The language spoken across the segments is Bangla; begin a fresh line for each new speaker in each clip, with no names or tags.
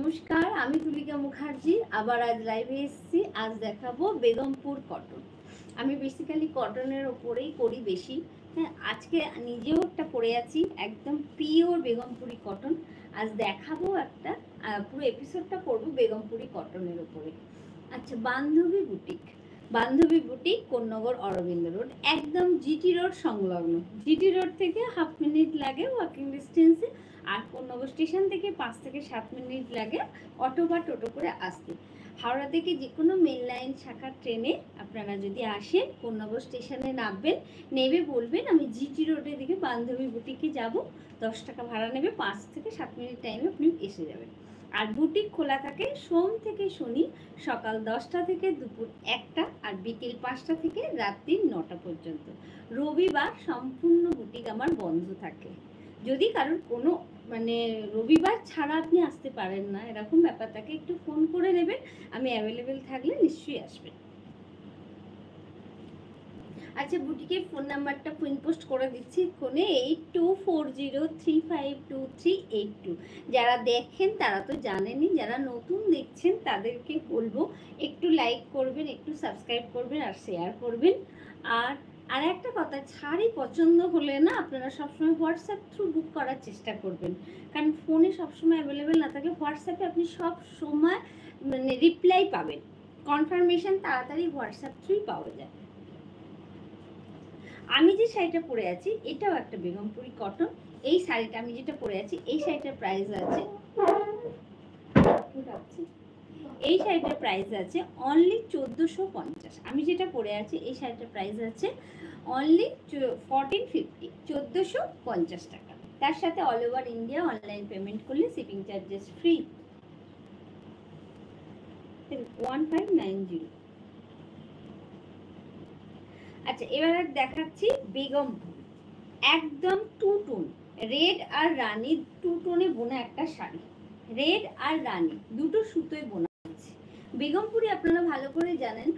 নমস্কার, আমি তুলিকা মুখার্জি। আবার আজ লাইভে এসেছি। আজ দেখাবো বেগমপুর কটন। আমি বেসিক্যালি কটনের ওপরেই করি বেশি। হ্যাঁ, আজকে নিজেও একটা পরে আছি, একদম পিওর বেগমপুরি কটন। আজ দেখাবো একটা পুরো এপিসোডটা করবো বেগমপুরি কটনের ওপরে। আচ্ছা, বান্ধবী বুটিক। বান্ধবী বুটিক, কোন্নগর অরবিন্দ রোড, একদম জিটি রোড সংলগ্ন। জিটি রোড থেকে 1/2 মিনিট লাগে ওয়াকিং ডিস্টেন্সে, আর কোন্নগর স্টেশন থেকে 5 থেকে 7 মিনিট লাগে অটো বা টোটো করে আসতে। হাওড়া থেকে যে কোনো মেন লাইন শাখার ট্রেনে আপনারা যদি আসেন, কোন্নগর স্টেশনে নামবেন, নেমে বলবেন আমি জিটি রোডের দিকে বান্ধবী বুটিকে যাব, 10 টাকা ভাড়া নেবে, 5 থেকে 7 মিনিট টাইমে আপনি এসে যাবেন। আর বুটিক খোলা থাকে সোম থেকে শনি সকাল 10টা থেকে দুপুর 1টা, আর বিকেল 5টা থেকে রাত্রি 9টা পর্যন্ত। রবিবার সম্পূর্ণ বুটিক আমার বন্ধ থাকে। যদি কারোর কোনো রবিবার ছাড়া আপনি আসতে পারেন না, এরকম ব্যাপারটাকে একটু ফোন করে নেবেন, আমি অ্যাভেলেবেল থাকলে নিশ্চয়ই আসবেন। আচ্ছা, বুটিকের ফোন নাম্বারটা পিন পোস্ট করে দিচ্ছি ফোনে, 8240352382। যারা দেখেন তারা তো জানেনই, যারা নতুন দেখছেন তাদেরকে বলবো একটু লাইক করবেন, একটু সাবস্ক্রাইব করবেন আর শেয়ার করবেন। আর একটা কথা, শাড়ি পছন্দ হলে না আপনারা সবসময় হোয়াটসঅ্যাপ থ্রু বুক করার চেষ্টা করবেন, কারণ ফোনে সবসময় অ্যাভেলেবেল না থাকে। হোয়াটসঅ্যাপে আপনি সব সময় রিপ্লাই পাবেন, কনফার্মেশন তাড়াতাড়ি হোয়াটসঅ্যাপ থ্রুই পাওয়া যায়। আমি যে শাড়িটা পরে আছি এটাও একটা বেগমপুরি কটন। এই শাড়িটা আমি যেটা পরে আছি, এই শাড়িটার প্রাইস আছে, এই শাড়িটার প্রাইস আছে অনলি 1450। আমি যেটা পরে আছি এই শাড়িটার প্রাইস আছে অনলি 1450, 1450 টাকা। তার সাথে all over India online payment করলে শিপিং চার্জেস ফ্রি। 1590। আচ্ছা, এবার দেখাচ্ছি বেগমপুর, একদম টু টোন, রেড আর রানী টু টোনে বোনা একটা শাড়ি। রেড আর রানী দুটো সুতোয় বোনা আছে। বেগমপুরি আপনারা ভালো করে জানেন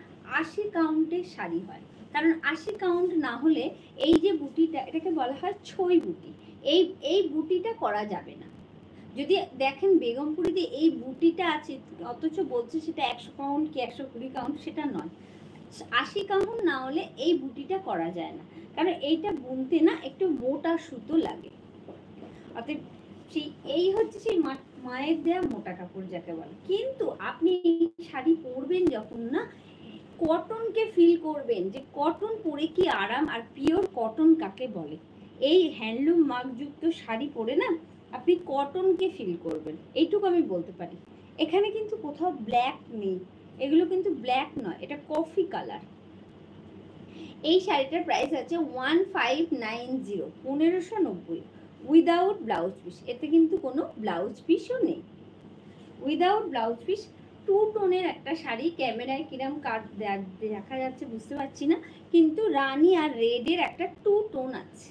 80 কাউন্টের শাড়ি হয়, কারণ 80 কাউন্ট না হলে এই যে বুটিটা, এটাকে বলা হয় ছই বুটি, এই বুটিটা করা যাবে না। যদি দেখেন বেগমপুরিতে এই বুটিটা আছে অথচ বলছে সেটা 100 কাউন্ট কি 120 কাউন্ট, সেটা নয়। 80 কাউন্ট না হলে এই বুটিটা করা যায় না, কারণ এইটা বুনতে না একটু মোটা সুতো লাগে। অতএব এই হচ্ছে সেই মায়ের দেয়া মোটা কাপড় যাকে বলে। কিন্তু আপনি শাড়ি পরবেন যখন না, কটনকে ফিল করবেন যে কটন পরে কি আরাম, আর পিওর কটন কাকে বলে। এই হ্যান্ডলুম মার্কযুক্ত শাড়ি পরে না আপনি কটনকে ফিল করবেন, এইটুকু আমি বলতে পারি। এখানে কিন্তু কোথাও ব্ল্যাক নেই, এগুলো কিন্তু ব্ল্যাক নয়, এটা কফি কালার। এই শাড়িটার প্রাইস আছে 1590, 1590, উইদাউট ব্লাউজ পিস। এতে কিন্তু কোনো ব্লাউজ পিসও নেই, উইদাউট ব্লাউজ পিস। টু টোনের একটা শাড়ি, ক্যামেরায় কিরম কাট দেখা যাচ্ছে বুঝতে পারছি না, কিন্তু রানী আর রেডের একটা টু টোন আছে।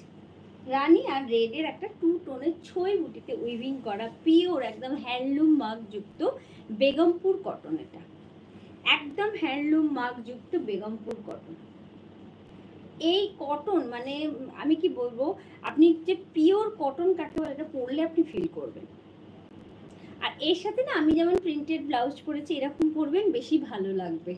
রানী আর রেডের একটা টু টোনের ছই বুটিতে উইভিং করা পিওর একদম হ্যান্ডলুম মার্কযুক্ত বেগমপুর কটন। এটা একদম হ্যান্ডলুম মার্কযুক্ত বেগমপুর কটন। এই কটন আমি কি বলবো, আপনি যে পিওর কটন কাকে বলে এটা পরলে আপনি ফিল করবেন। আর এর সাথে না আমি যেমন প্রিন্টেড ব্লাউজ পরেছি এরকম পরবেন, বেশি ভালো লাগবে।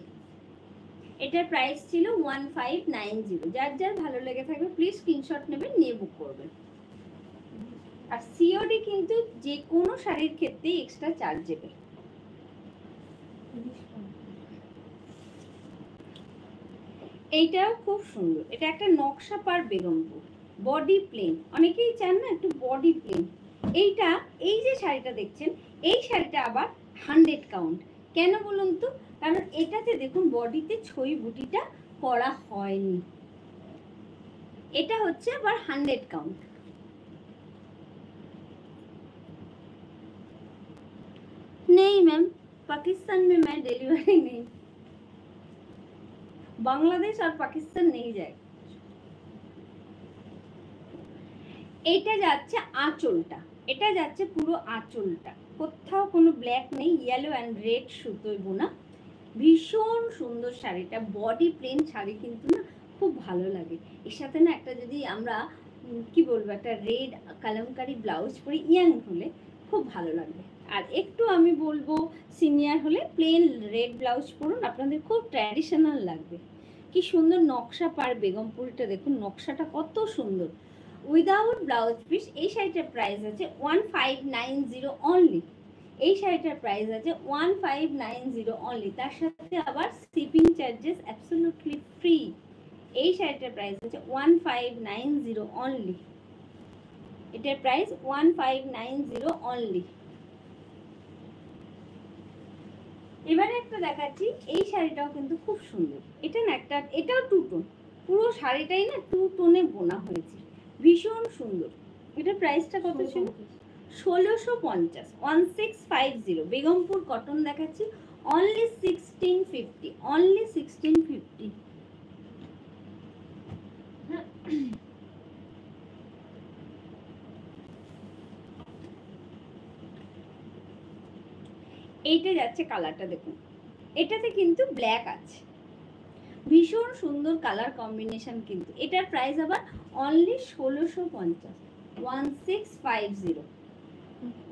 এটার প্রাইস ছিল 1590। যার যার ভালো লেগে থাকবে প্লিজ স্ক্রিনশট নেবেন, নিয়ে বুক করবেন। আর সিওডি কিন্তু যে কোনো শাড়ির ক্ষেত্রে এক্সট্রা চার্জেবল। এইটাও খুব সুন্দর, এটা একটা নকশা পার বেগমপুর, বডি প্লেন। অনেকেই চান না একটু বডি প্লেন। এই যে শাড়িটা দেখছেন, এই শাড়িটা আবার 100 কাউন্ট। কেন বলুন তো? কারণ এটাতে দেখুন বডিতে ছই বুটিটা করা হয়নি, এটা হচ্ছে আবার 100 কাউন্ট। नहीं मैम, पाकिस्तान में मैं डिलीवरी नहीं, बांग्लादेश और पाकिस्तान नहीं जाए। এইটা যাচ্ছে আঁচলটা, এটা যাচ্ছে পুরো আঁচলটা, কোথাও কোনো ব্ল্যাক নেই, ইয়েলো অ্যান্ড রেড সুতোয় বোনা, ভীষণ সুন্দর শাড়িটা। বডি প্লেন শাড়ি কিন্তু না খুব ভালো লাগে। এর সাথে না একটা যদি আমরা কি বলবো, একটা রেড কালামকারি ব্লাউজ পরি ইয়াং হলে খুব ভালো লাগবে। আর একটু আমি বলবো সিনিয়র হলে প্লেন রেড ব্লাউজ পরুন, আপনাদের খুব ট্র্যাডিশনাল লাগবে। কি সুন্দর নকশা পার বেগমপুরিটা, দেখুন নকশাটা কত সুন্দর, উইদাউট ব্লাউজ পিস। এই শাড়িটার প্রাইস আছে 1590 অনলি। এই শাড়িটার প্রাইস আছে 1590 অনলি, তার সাথে আবার শিপিং চার্জেস অ্যাবসলিউটলি ফ্রি। এই শাড়িটার প্রাইস আছে 1590 অনলি। এটার প্রাইস 1590 অনলি। এবারে একটা দেখাচ্ছি, এই শাড়িটাও কিন্তু খুব সুন্দর। এটা না একটা, এটাও টু টোন, পুরো শাড়িটাই না টু টোনে বোনা হয়েছে, ভীষণ সুন্দর। এটার প্রাইসটা কত ছিল? 1650, 1650। বেগমপুর কটন দেখাচ্ছি, অনলি 1650, অনলি 1650। এইটা যাচ্ছে কালারটা দেখুন, এটাতে কিন্তু ব্ল্যাক আছে, ভীষণ সুন্দর কালার কম্বিনেশন। কিন্তু এটার প্রাইস আবার অনলি 1650, 1650,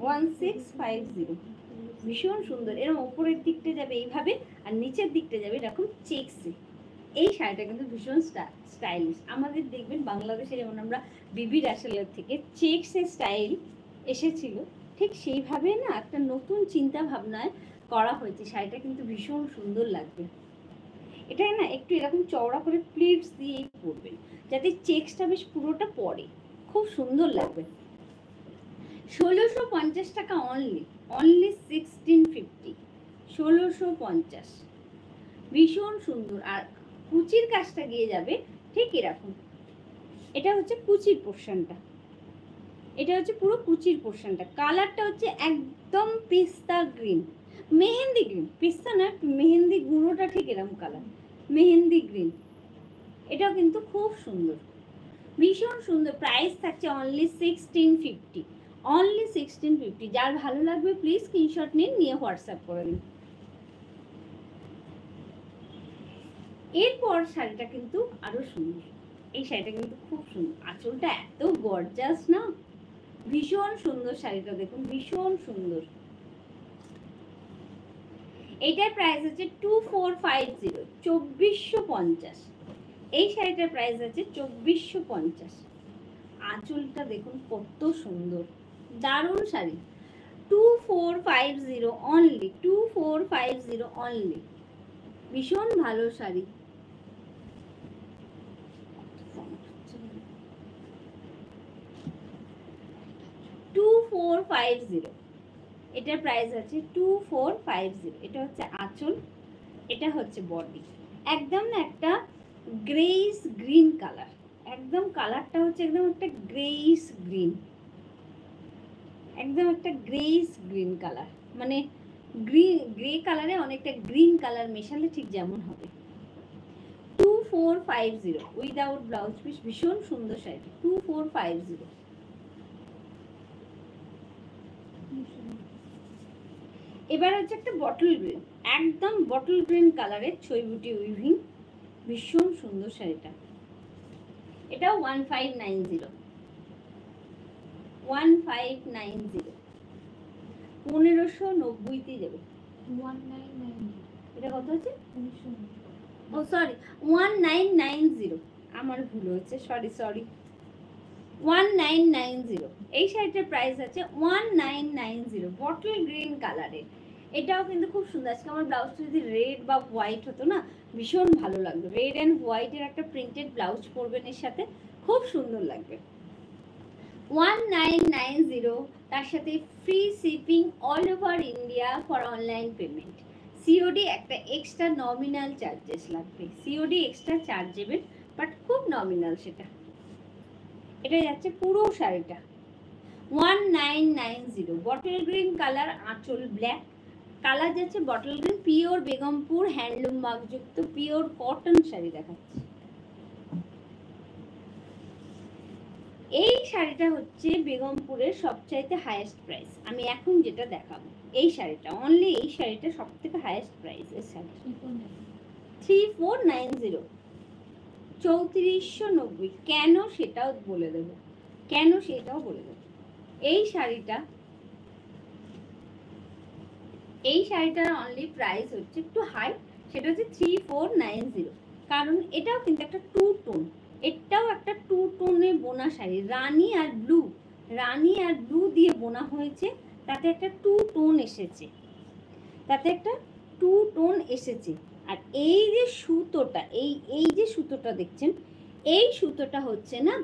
1650। ভীষণ সুন্দর। এরকম ওপরের দিকটা যাবে এইভাবে, আর নিচের দিকটা যাবে এরকম চেকসে। এই শাড়িটা কিন্তু ভীষণ স্টাইলিশ। আমাদের দেখবেন বাংলাদেশে যেমন আমরা বিবি রাসেলের থেকে চেকসের স্টাইল এসেছিল, ঠিক সেইভাবে না একটা নতুন চিন্তা ভাবনায় করা হয়েছে। শাড়িটা কিন্তু ভীষণ সুন্দর লাগবে। এটা না একটু এরকম চওড়া করে প্লিটস দিয়েই পরবেন, যাতে চেকসটা বেশ পুরোটা পরে, খুব সুন্দর লাগবে। 1650 টাকা অনলি, অনলি 1650, 1650। ভীষণ সুন্দর। আর কুচির কাজটা গিয়ে যাবে ঠিক এরকম। এটা হচ্ছে কুচির পোর্শনটা, এটা হচ্ছে পুরো কুচির পোর্শনটা। কালারটা হচ্ছে একদম পিস্তা গ্রিন, মেহেন্দি গ্রিন, পিস্তা না, মেহেন্দি গুঁড়োটা ঠিক এরকম কালার, মেহেন্দি গ্রিন। এটাও কিন্তু খুব সুন্দর, ভীষণ সুন্দর। প্রাইস থাকছে অনলি 1650, অনলি 1650। যার ভালো লাগবে প্লিজ স্ক্রিনশট নিন, নিয়ে হোয়াটসঅ্যাপ করে নিন। এরপর শাড়িটা কিন্তু আরো সুন্দর। এই শাড়িটা কিন্তু খুব সুন্দর, আঁচলটা এত গর্জাস না, ভীষণ সুন্দর শাড়িটা দেখুন, ভীষণ সুন্দর। এইটার প্রাইস আছে 2450, 2450। এই শাড়িটার প্রাইস আছে 2450। আঁচলটা দেখুন কত সুন্দর, দারুণ শাড়ি। 2450 only, 2450 only. ভীষণ ভালো শাড়ি। এটার প্রাইস আছে 2450। এটা হচ্ছে আঁচল, এটা হচ্ছে বডি। একদম না একটা গ্রেইস গ্রিন কালার, একদম কালারটা হচ্ছে একদম একটা গ্রেইস গ্রিন, একদম একটা গ্রেইস গ্রিন কালার, মানে গ্রে কালারে অনেকটা গ্রিন কালার মেশালে ঠিক যেমন হবে। 2450 উইদাউট ব্লাউজ পিস, ভীষণ সুন্দর শাড়ি। 2450। এবার হচ্ছে একটা বটল গ্রিন, একদম বটল গ্রিন কালারের ছয় বুটি উইভিং, ভীষণ সুন্দর শাড়িটা। এটাও 1590, 1590, 1590তে যাবে। 1990, এটা কত হচ্ছে? ও সরি, 1990, আমার ভুল হচ্ছে, সরি সরি, 1990। এই শাড়িটার প্রাইস আছে 1990, বটল গ্রিন কালারের। এটাও কিন্তু খুব সুন্দর। আজকে আমার ব্লাউজটা যদি রেড বা হোয়াইট হতো না, ভীষণ ভালো লাগবে। রেড অ্যান্ড হোয়াইটের একটা প্রিন্টেড ব্লাউজ পরবেন এর সাথে, খুব সুন্দর লাগবে। 1990, তার সাথে free shipping all over India for online payment. COD একটা এক্সট্রা নমিনাল চার্জেস লাগবে, সিওডি এক্সট্রা চার্জ দেবেন, বাট খুব নমিনাল সেটা। এটা যাচ্ছে পুরো শাড়িটা 1990, বটল গ্রিন কালার, আঁচল ব্ল্যাক, কালার যাচ্ছে bottle green, pure Begampur handloom মার্কযুক্ত পিওর কটন শাড়ি দেখাচ্ছে। এই শাড়িটা হচ্ছে বেগমপুরের সবচাইতে হাইয়েস্ট প্রাইস। আমি এখন যেটা দেখাবো এই শাড়িটা, অনলি এই শাড়িটা সব থেকে হাইয়েস্ট প্রাইস এর শাড়ি, 3490, 3490। কেন সেটাও বলে দেবো, কেন সেটাও বলে দেবো। এই শাড়িটা এই শাড়িটার অনলি প্রাইস হচ্ছে একটু হাই, সেটা হচ্ছে 3490। কারণ এটাও কিন্তু একটা টু টোন, এটাও একটা টু টোনে বোনা শাড়ি, রানী আর ব্লু, রানী আর ব্লু দিয়ে বোনা হয়েছে, তাতে একটা টু টোন এসেছে, তাতে একটা টু টোন এসেছে। আর এই যে সুতোটা, এই যে সুতোটা দেখছেন, এই সুতোটা হচ্ছে না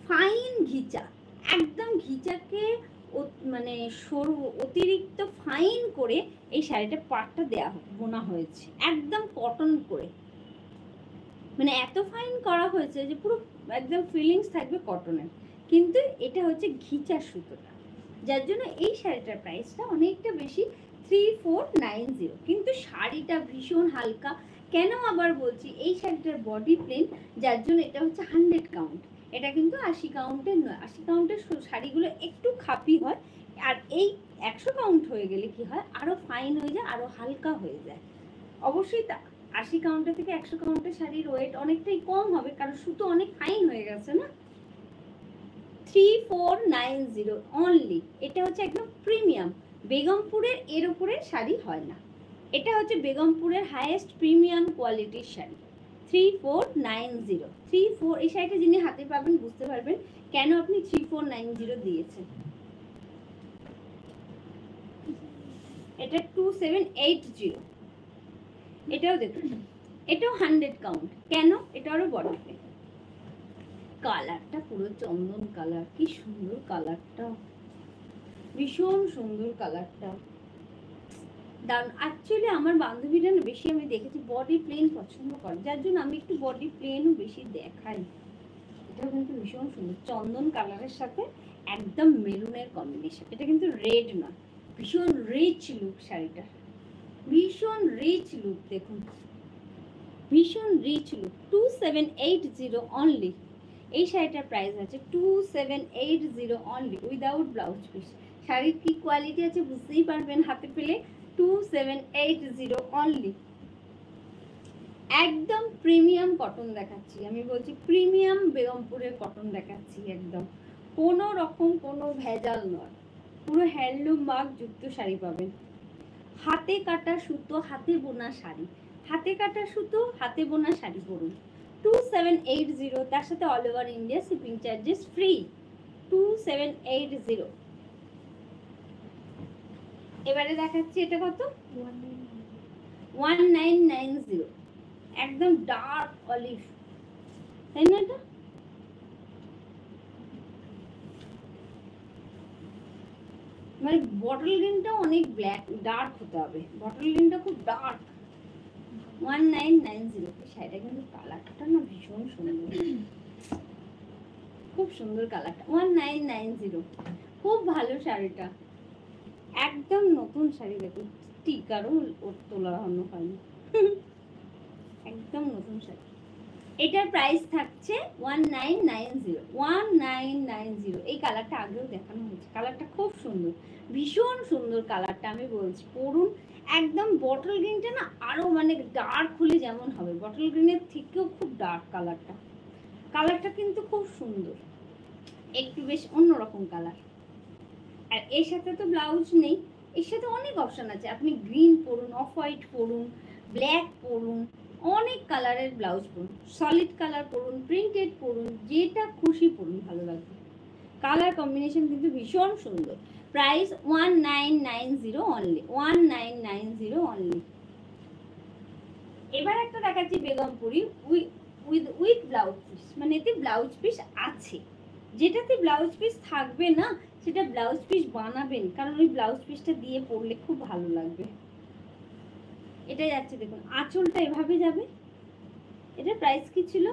ফাইন ঘিচা, একদম ঘিচাকে মানে সরু অতিরিক্ত ফাইন করে এই শাড়িটা পাটটা দেওয়া বোনা হয়েছে, একদম কটন করে, মানে এত ফাইন করা হয়েছে যে পুরো একদম ফিলিংস থাকবে কটনের, কিন্তু এটা হচ্ছে ঘিচা সুতোটা, যার জন্য এই শাড়িটার প্রাইসটা অনেকটা বেশি, 3490। কিন্তু শাড়িটা ভীষণ হালকা। কেন আবার বলছি, এই শাড়িটার বডি প্লেন, যার জন্য এটা হচ্ছে 100 কাউন্ট, এটা কিন্তু 80 কাউন্টের নয়। 80 কাউন্টের শাড়িগুলো একটু খাপি হয়, আর এই 100 কাউন্ট হয়ে গেলে কি হয়, আরও ফাইন হয়ে যায়, আরও হালকা হয়ে যায়। অবশ্যই 80 কাউন্টের থেকে 100 কাউন্টের শাড়ির ওয়েট অনেকটাই কম হবে, কারণ সুতো অনেক ফাইন হয়ে গেছে না। 3490 অনলি। এটা হচ্ছে একদম প্রিমিয়াম, বেগমপুরের এর উপরে শাড়ি হয় না, এটা হচ্ছে বেগমপুরের হাইয়েস্ট প্রিমিয়াম কোয়ালিটির শাড়ি। 3490, 34। এই শাড়িটা যিনি হাতে পাবেন বুঝতে পারবেন কেন আপনি 3490 দিয়েছেন। এটা 2780, এটাও দেখুন, এটাও 100 কাউন্ট। কেন? এটা আরো বড়, কালারটা পুরো চন্দন কালার, কি সুন্দর কালারটা, ভীষণ সুন্দর কালারটা, দারুণ। অ্যাকচুয়ালি আমার বান্ধবীরা না বেশি আমি দেখেছি বডি প্লেন পছন্দ করে, যার জন্য আমি একটু বডি প্লেনও বেশি দেখাই। এটাও কিন্তু ভীষণ সুন্দর, চন্দন কালারের সাথে একদম মেরুনের কম্বিনেশন। এটা কিন্তু রেড না, ভীষণ রিচ লুক শাড়িটা, ভীষণ রিচ লুক, দেখুন ভীষণ রিচ লুক। 2780 অনলি। এই শাড়িটার প্রাইস আছে 2780 অনলি, উইদাউট ব্লাউজ পিস। শাড়ির কি কোয়ালিটি আছে বুঝতেই পারবেন হাতে পেলে। 2780 অনলি। একদম প্রিমিয়াম কটন দেখাচ্ছি, আমি বলছি প্রিমিয়াম বেগমপুরের কটন দেখাচ্ছি, একদম কোনো রকম কোনো ভেজাল নয়, পুরো হ্যান্ডলুম মার্ক যুক্ত শাড়ি পাবেন। হাতে কাটা সুতো, হাতে বোনা শাড়ি, হাতে কাটা সুতো, হাতে বোনা শাড়ি পরুন। 2780, তার সাথে all over India shipping charges free. 2780। এবারে দেখাচ্ছি এটা কত, 1990, একদম ডার্ক অলিভ, তাই না? এটা মানে বটল গ্রিনটা অনেক ব্ল্যাক ডার্ক হতে হবে, বটল গ্রিনটা খুব ডার্ক। 1990। শাড়িটা কিন্তু কালারটা না ভীষণ সুন্দর, খুব সুন্দর কালারটা। 1990, খুব ভালো শাড়িটা, একদম নতুন শাড়ি, দেখুন টিকারও তোলা হয়নি, একদম নতুন শাড়ি। এটার প্রাইস থাকছে 1990, 1990। এই কালারটা আগেও দেখানো হয়েছে, কালারটা খুব সুন্দর, ভীষণ সুন্দর কালারটা, আমি বলছি পরুন। একদম বটল গ্রিনটা না আরো মানে ডার্ক হলে যেমন হবে, বটল গ্রিনের থেকেও খুব ডার্ক কালারটা, কালারটা কিন্তু খুব সুন্দর, একটু বেশ অন্যরকম কালার। আর এর সাথে তো ব্লাউজ নেই, এর সাথে অনেক অপশন আছে, আপনি গ্রিন পরুন, অফ হোয়াইট পরুন, ব্ল্যাক পরুন, অনেক কালারের ব্লাউজ পরুন, সলিড কালার পরুন, প্রিন্টেড পরুন, যেটা খুশি পরুন, ভালো লাগবে। কালার কম্বিনেশন কিন্তু ভীষণ সুন্দর। Price 1990 only, 1990 only. এবার একটা দেখাচ্ছি বেগমপুরি উইথ ব্লাউজ পিস, মানে এতে ব্লাউজ পিস আছে, যেটাতে ব্লাউজ পিস থাকবে না সেটা ব্লাউজ পিস বানাবেন, কারণ ওই ব্লাউজ পিসটা দিয়ে পরলে খুব ভালো লাগবে। এটা যাচ্ছে দেখুন, আঁচলটা এভাবে যাবে। এটার প্রাইস কি ছিল,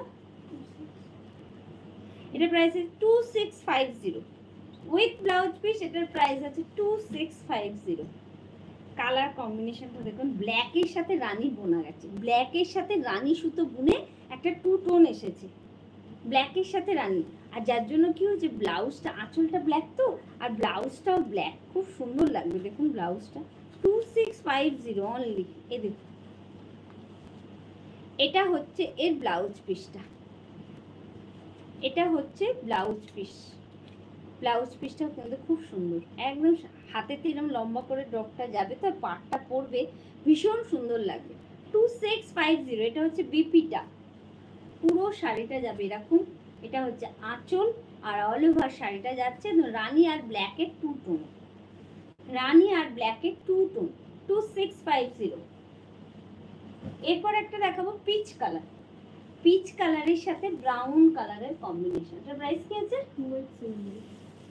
এটার প্রাইস আছে 2650 উইথ ব্লাউজ পিস, এটার প্রাইস আছে 2650। কালার কম্বিনেশনটা দেখুন, ব্ল্যাকের সাথে রানী বোনা গেছে, ব্ল্যাকের সাথে রানী সুতো বুনে একটা টু টোন এসেছে, ব্ল্যাকের সাথে রানী। আর যার জন্য কি হয়েছে, ব্লাউজটা আঁচলটা ব্ল্যাক তো, আর ব্লাউজটাও ব্ল্যাক, খুব সুন্দর লাগবে। দেখুন ব্লাউজটা 2650 অনলি। এ দেখুন, এটা হচ্ছে এর ব্লাউজ পিসটা, এটা হচ্ছে ব্লাউজ পিস, ব্লাউজ পিসটাও কিন্তু খুব সুন্দর, একদম হাতেতে এরকম লম্বা করে ড্রপটা যাবে, তো পাটটা পরবে ভীষণ সুন্দর লাগবে। 2650, এটা হচ্ছে বিপিটা। পুরো শাড়িটা যাবে এরকম, এটা হচ্ছে আঁচল, আর অল ওভার শাড়িটা যাচ্ছে রানী আর ব্ল্যাকের টু টোন, রানী আর ব্ল্যাকের টু টোন। 2650। এরপর একটা দেখাবো পিচ কালার, পিচ কালারের সাথে ব্রাউন কালারের কম্বিনেশন। এটার প্রাইস কি আছে?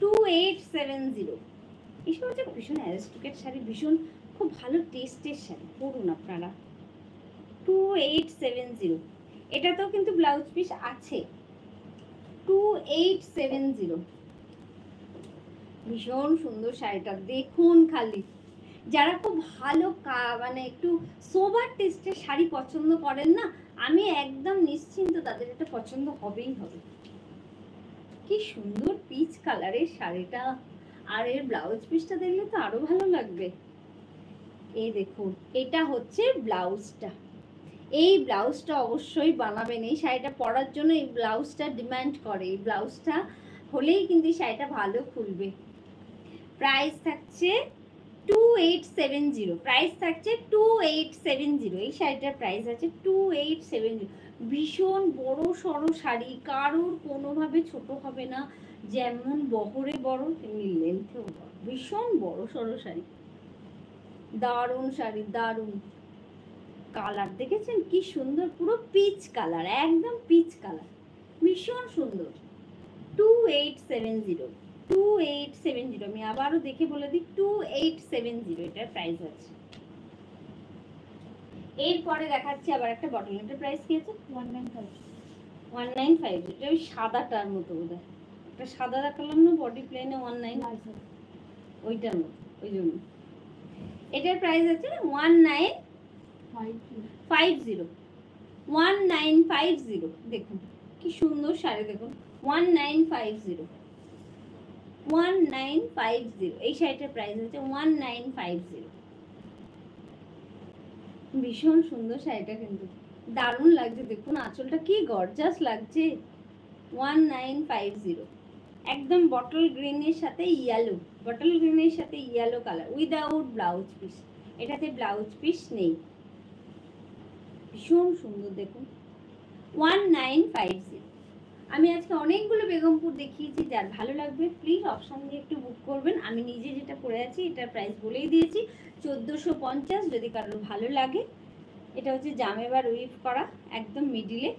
2870। এইসব হচ্ছে ভীষণ অ্যারিস্টোক্রেট শাড়ি, ভীষণ খুব ভালো টেস্টের শাড়ি, পরুন আপনারা। 2870। এটাতেও কিন্তু ব্লাউজ পিস আছে। 2870, ভীষণ সুন্দর শাড়িটা দেখুন খালি। যারা খুব ভালো মানে একটু সোবার টেস্টের শাড়ি পছন্দ করেন না, আমি একদম নিশ্চিন্ত তাদের এটা পছন্দ হবেই হবে। কি সুন্দর পিচ কালারের শাড়িটা, আর এর ব্লাউজ পিসটা দেখলে তো আরো ভালো লাগবে। এই দেখুন, এটা হচ্ছে ব্লাউজটা। এই ব্লাউজটা অবশ্যই বানাবেন, এই শাড়িটা পরার জন্য এই ব্লাউজটা ডিমান্ড করে, এই ব্লাউজটা হলেই কিন্তু শাড়িটা ভালো খুলবে। প্রাইস থাকছে 2870, প্রাইস থাকছে 2870। এই শাড়িটার প্রাইস আছে 2870। ভীষণ বড় সড়ো শাড়ি, কারোর কোনোভাবে ছোট হবে না, যেমন বহরে বড় তেমনি লেন্থেও বড়, ভীষণ বড় সড়ো শাড়ি, দারুণ শাড়ি, দারুণ। কালার দেখেছেন কি সুন্দর, পুরো পিচ কালার, একদম পিচ কালার, ভীষণ সুন্দর। 2870, 2870। আমি আবারও দেখে বলে দিই, 2870 এটার প্রাইস আছে। এরপরে দেখাচ্ছি আবার একটা বটল, এটার প্রাইস কি আছে? 1950। এটা ওই সাদাটার মতো বোধহয়, একটা সাদা দেখালাম না বডি প্লেনে 19, ওইটার মতো, ওই জন্য। এটার প্রাইস আছে 1950, 1950। দেখুন কি সুন্দর শাড়ি, দেখুন 1950, 1950। এই শাড়িটার প্রাইস হচ্ছে 1950। ভীষণ সুন্দর শাড়িটা, কিন্তু দারুণ লাগছে, দেখুন আঁচলটা কি গর্জাস লাগছে। 1950, একদম বটল গ্রিনের সাথে ইয়েলো, বটল গ্রিনের সাথে yellow colour, without blouse piece. এটাতে ব্লাউজ পিস নেই, ভীষণ সুন্দর দেখুন। 1950। আমি আজকে অনেকগুলো বেগমপুর দেখিয়েছি, যার ভালো লাগবে প্লিজ অপশান দিয়ে একটু বুক করবেন। আমি নিজে যেটা পরে আছি এটার প্রাইস বলেই দিয়েছি, 1450। যদি কারোর ভালো লাগে, এটা হচ্ছে জামেবার উইভ করা, একদম মিডিলে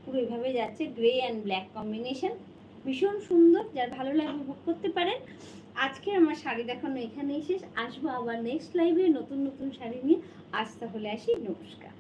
পুরো এভাবে যাচ্ছে, গ্রে অ্যান্ড ব্ল্যাক কম্বিনেশন, ভীষণ সুন্দর। যার ভালো লাগবে বুক করতে পারেন। আজকে আমার শাড়ি দেখানো এখানেই শেষ, আসবো আবার নেক্সট লাইভে নতুন নতুন শাড়ি নিয়ে। আজ তাহলে আসি, নমস্কার।